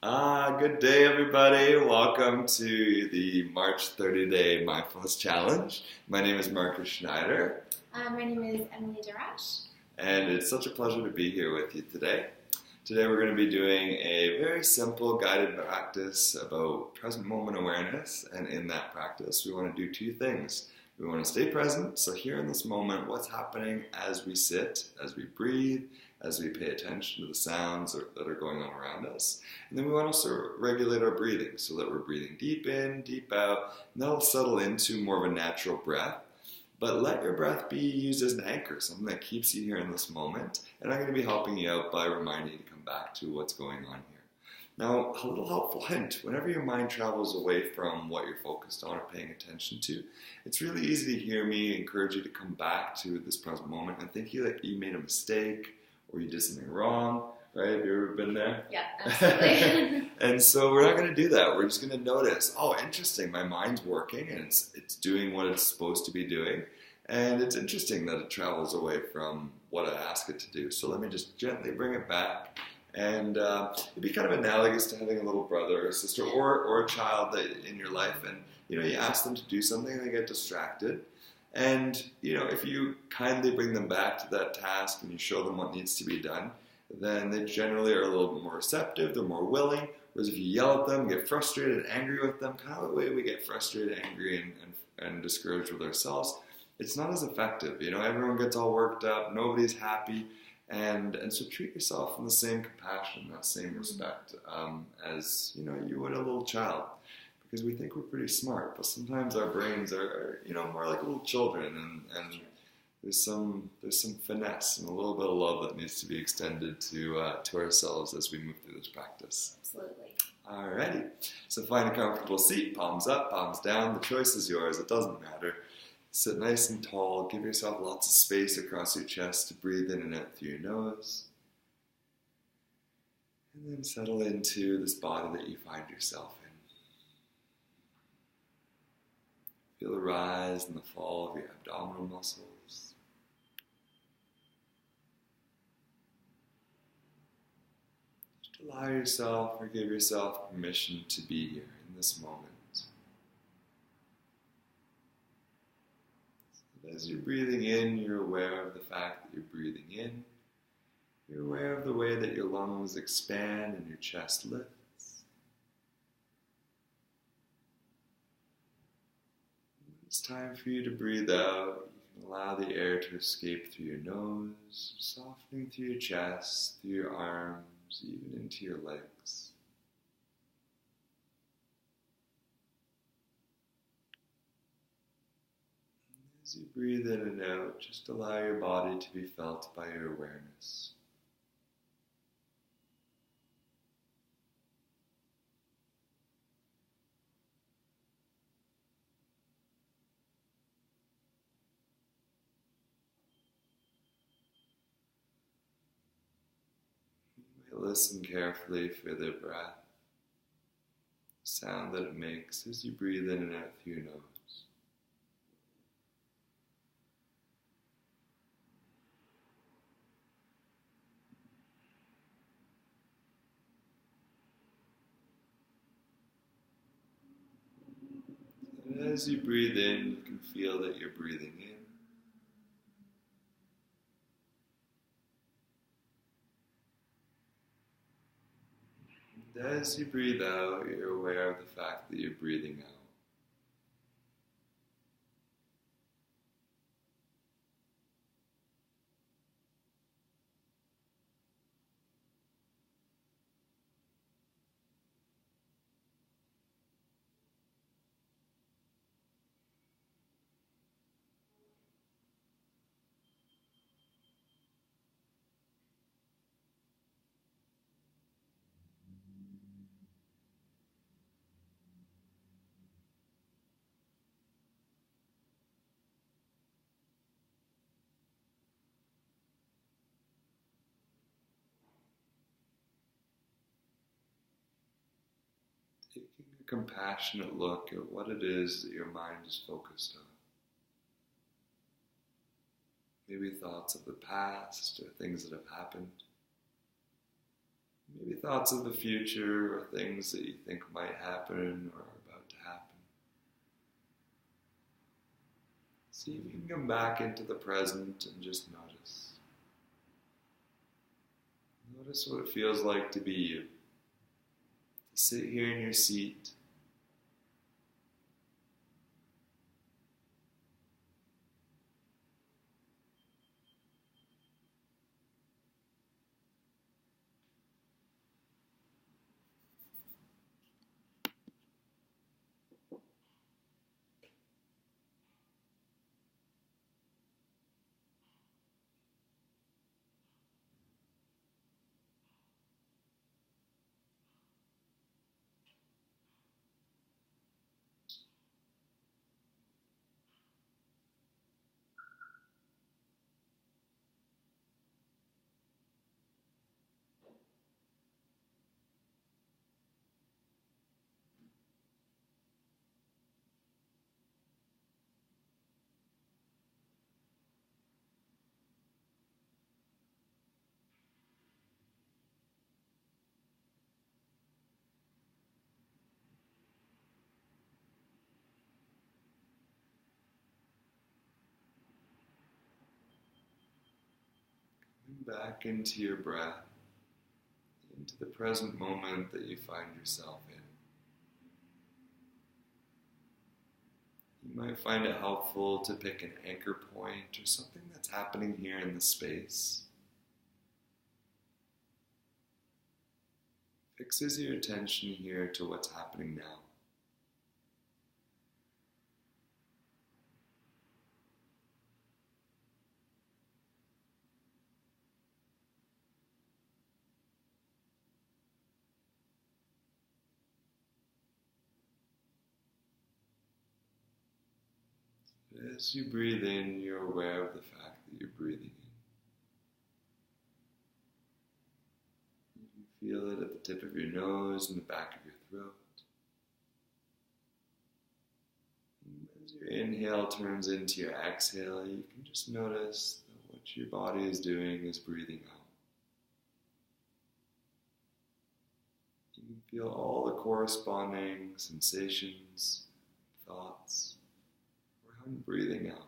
Good day, everybody. Welcome to the March 30-day Mindfulness Challenge. My name is Marcus Schneider. My name is Emily DesRoches. And it's such a pleasure to be here with you today. Today we're going to be doing a very simple guided practice about present moment awareness. And in that practice, we want to do two things. We want to stay present, so here in this moment, what's happening as we sit, as we breathe, as we pay attention to the sounds that are going on around us. And then we want to also regulate our breathing so that we're breathing deep in, deep out, and that'll settle into more of a natural breath. But let your breath be used as an anchor, something that keeps you here in this moment. And I'm going to be helping you out by reminding you to come back to what's going on here. Now, a little helpful hint, whenever your mind travels away from what you're focused on or paying attention to, it's really easy to hear me encourage you to come back to this present moment and think that you made a mistake or you did something wrong, right? Have you ever been there? Yeah, absolutely. And so we're not going to do that. We're just going to notice, oh, interesting, my mind's working and it's doing what it's supposed to be doing. And it's interesting that it travels away from what I ask it to do. So let me just gently bring it back. And it'd be kind of analogous to having a little brother or sister or a child in your life, and you ask them to do something and they get distracted. And if you kindly bring them back to that task and you show them what needs to be done, then they generally are a little bit more receptive, they're more willing. Whereas if you yell at them, get frustrated and angry with them, kind of the way we get frustrated, angry, and discouraged with ourselves, it's not as effective. Everyone gets all worked up, nobody's happy. And so treat yourself in the same compassion, that same respect as you would a little child, because we think we're pretty smart, but sometimes our brains are more like little children, and there's some finesse and a little bit of love that needs to be extended to ourselves as we move through this practice. Absolutely. Alrighty, so find a comfortable seat, palms up, palms down. The choice is yours. It doesn't matter. Sit nice and tall. Give yourself lots of space across your chest to breathe in and out through your nose. And then settle into this body that you find yourself in. Feel the rise and the fall of your abdominal muscles. Just allow yourself or give yourself permission to be here in this moment. As you're breathing in, you're aware of the fact that you're breathing in. You're aware of the way that your lungs expand and your chest lifts. When it's time for you to breathe out, you can allow the air to escape through your nose, softening through your chest, through your arms, even into your legs. As you breathe in and out, just allow your body to be felt by your awareness. Listen carefully for the breath, the sound that it makes as you breathe in and out through your nose. And as you breathe in, you can feel that you're breathing in. And as you breathe out, you're aware of the fact that you're breathing out. Taking a compassionate look at what it is that your mind is focused on. Maybe thoughts of the past or things that have happened. Maybe thoughts of the future or things that you think might happen or are about to happen. See if you can come back into the present and just notice. Notice what it feels like to be you. To sit here in your seat. Back into your breath, into the present moment that you find yourself in. You might find it helpful to pick an anchor point or something that's happening here in the space. Fixes your attention here to what's happening now. As you breathe in, you're aware of the fact that you're breathing in. You can feel it at the tip of your nose and the back of your throat. And as your inhale turns into your exhale, you can just notice that what your body is doing is breathing out. You can feel all the corresponding sensations, thoughts, around breathing out.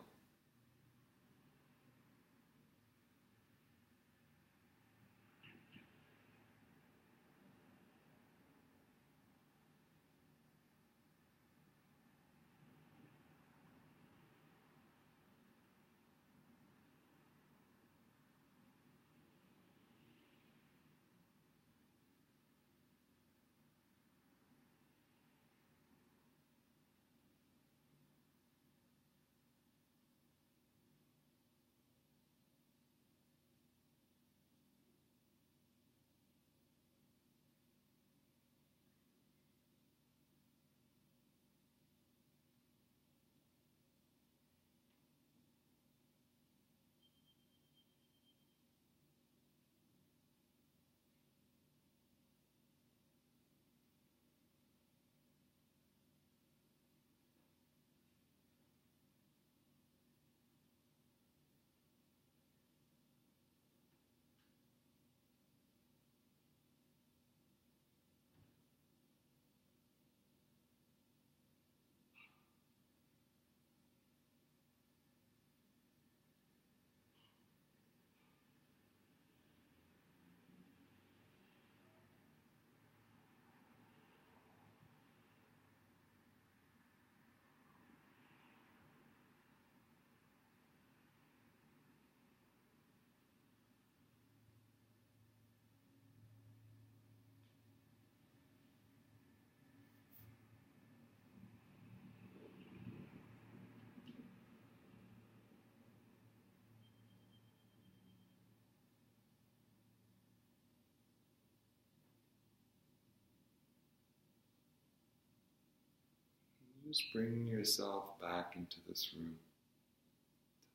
Just bring yourself back into this room,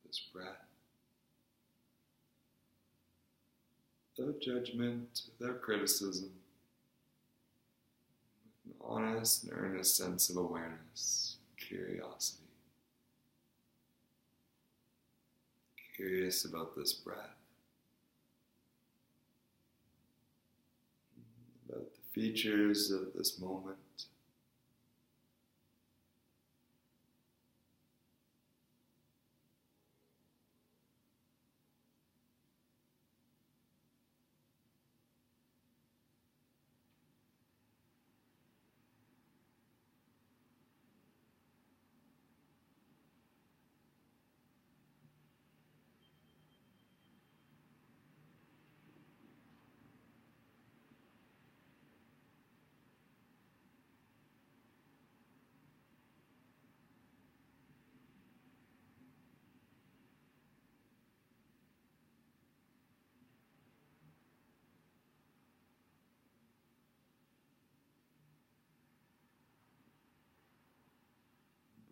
to this breath. Without judgment, without criticism, with an honest and earnest sense of awareness, curiosity. Curious about this breath. features of this moment.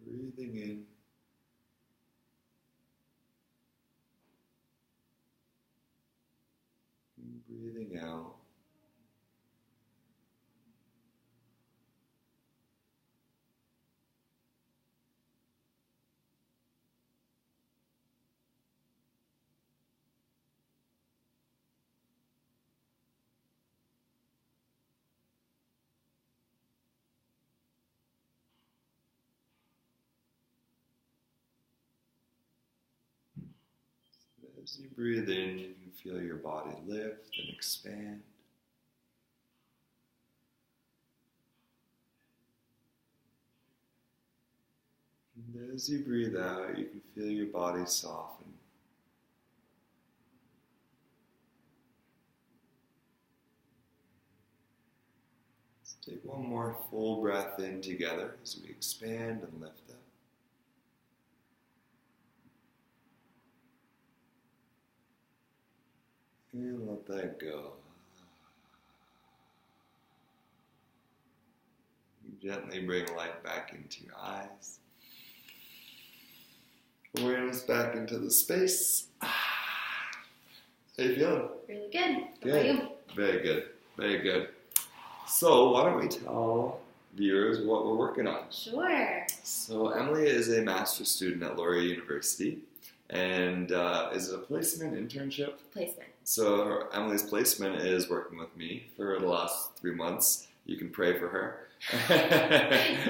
Breathing in. And breathing out. As you breathe in, you can feel your body lift and expand. And as you breathe out, you can feel your body soften. Let's take one more full breath in together as we expand and lift up. And let that go. Gently bring light back into your eyes. Awareness back into the space. How you feeling? Really good. Good. How about you? Very good. Very good. So why don't we tell viewers what we're working on? Sure. So Emily is a master's student at Laurier University. And is it a placement, internship? Placement. So Emily's placement is working with me for the last 3 months. You can pray for her.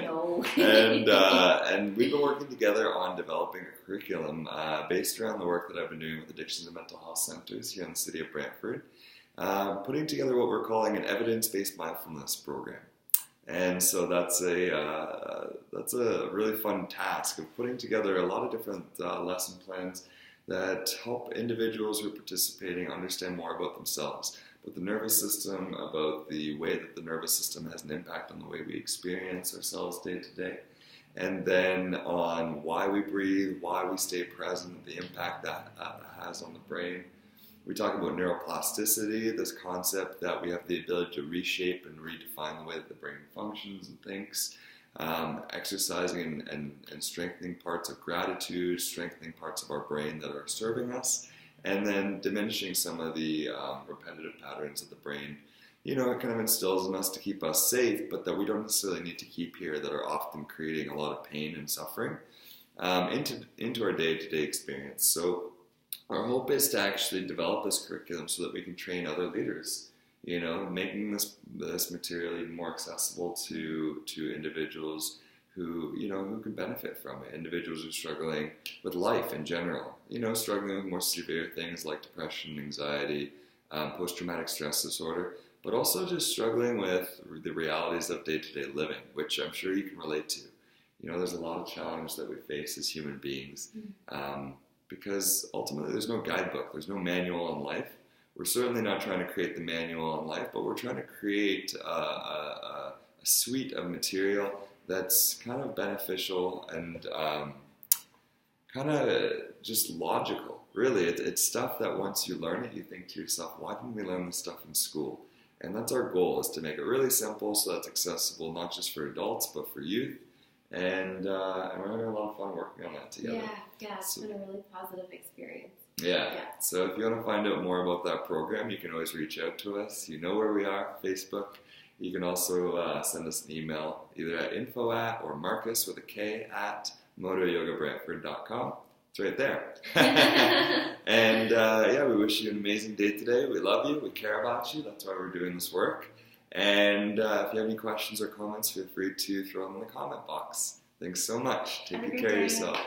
No. And we've been working together on developing a curriculum based around the work that I've been doing with addictions and mental health centers here in the city of Brantford, putting together what we're calling an evidence-based mindfulness program. And so that's a really fun task of putting together a lot of different lesson plans that help individuals who are participating understand more about themselves, about the nervous system, about the way that the nervous system has an impact on the way we experience ourselves day to day, and then on why we breathe, why we stay present, the impact that has on the brain. We talk about neuroplasticity, this concept that we have the ability to reshape and redefine the way that the brain functions and thinks. Exercising and strengthening parts of gratitude, strengthening parts of our brain that are serving us, and then diminishing some of the repetitive patterns of the brain. You know, it kind of instills in us to keep us safe, but that we don't necessarily need to keep here, that are often creating a lot of pain and suffering into our day-to-day experience. So our hope is to actually develop this curriculum so that we can train other leaders, you know, making this material even more accessible to individuals who, you know, who can benefit from it. Individuals who are struggling with life in general, you know, struggling with more severe things like depression, anxiety, post-traumatic stress disorder, but also just struggling with the realities of day-to-day living, which I'm sure you can relate to. You know, there's a lot of challenge that we face as human beings, because ultimately there's no guidebook, there's no manual on life. We're certainly not trying to create the manual on life, but we're trying to create a suite of material that's kind of beneficial and kind of just logical. Really, it's stuff that once you learn it, you think to yourself, why didn't we learn this stuff in school? And that's our goal, is to make it really simple so that's accessible not just for adults, but for youth. And we're having a lot of fun working on that together. Yeah, it's been a really positive experience. Yeah. So if you want to find out more about that program, you can always reach out to us. You know where we are, Facebook. You can also send us an email, either at info@ or Marcus with a K at motoyogabrantford.com. It's right there. And we wish you an amazing day today. We love you. We care about you. That's why we're doing this work. And if you have any questions or comments, feel free to throw them in the comment box. Thanks so much. Take good care of yourself.